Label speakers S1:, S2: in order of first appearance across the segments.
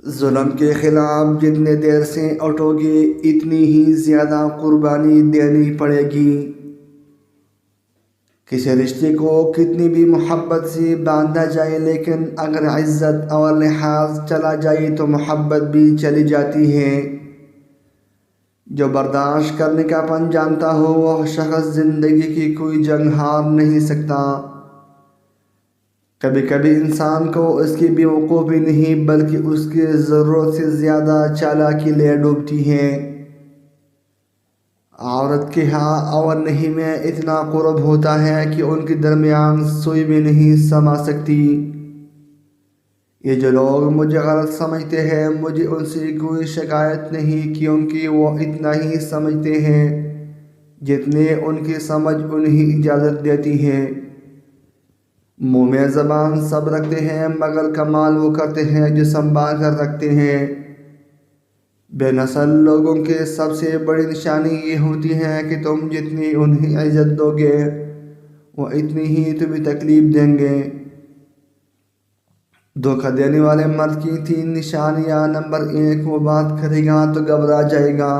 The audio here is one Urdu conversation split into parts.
S1: ظلم کے خلاف جتنے دیر سے اٹھو گے اتنی ہی زیادہ قربانی دینی پڑے گی۔ کسی رشتے کو کتنی بھی محبت سے باندھا جائے لیکن اگر عزت اور لحاظ چلا جائے تو محبت بھی چلی جاتی ہے۔ جو برداشت کرنے کا فن جانتا ہو وہ شخص زندگی کی کوئی جنگ ہار نہیں سکتا۔ کبھی کبھی انسان کو اس کی بیوقوفی نہیں بلکہ اس کی ضرورت سے زیادہ چالاکی لے ڈوبتی ہے۔ عورت کے ہاں اور نہیں میں اتنا قرب ہوتا ہے کہ ان کے درمیان سوئی بھی نہیں سما سکتی۔ یہ جو لوگ مجھے غلط سمجھتے ہیں مجھے ان سے کوئی شکایت نہیں، کیونکہ وہ اتنا ہی سمجھتے ہیں جتنے ان کی سمجھ انہیں اجازت دیتی ہے۔ منہ میں زبان سب رکھتے ہیں مگر کمال وہ کرتے ہیں جو سنبھال کر رکھتے ہیں۔ بے نسل لوگوں کے سب سے بڑی نشانی یہ ہوتی ہے کہ تم جتنی انہیں عزت دو گے وہ اتنی ہی تمہیں تکلیف دیں گے۔ دھوکہ دینے والے مرد کی 3 نشانیاں۔ نمبر 1، وہ بات کرے گا تو گھبرا جائے گا،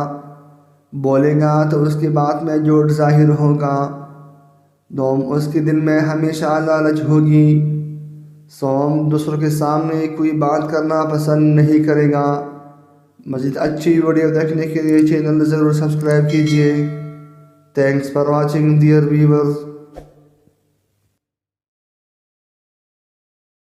S1: بولے گا تو اس کی بات میں جھوٹ ظاہر ہوگا۔ 2، اس کے دل میں ہمیشہ لالچ ہوگی۔ دوسروں کے سامنے کوئی بات کرنا پسند نہیں کرے گا۔ مزید اچھی ویڈیو دیکھنے کے لیے چینل ضرور سبسکرائب کیجیے۔ Thanks for watching dear viewers.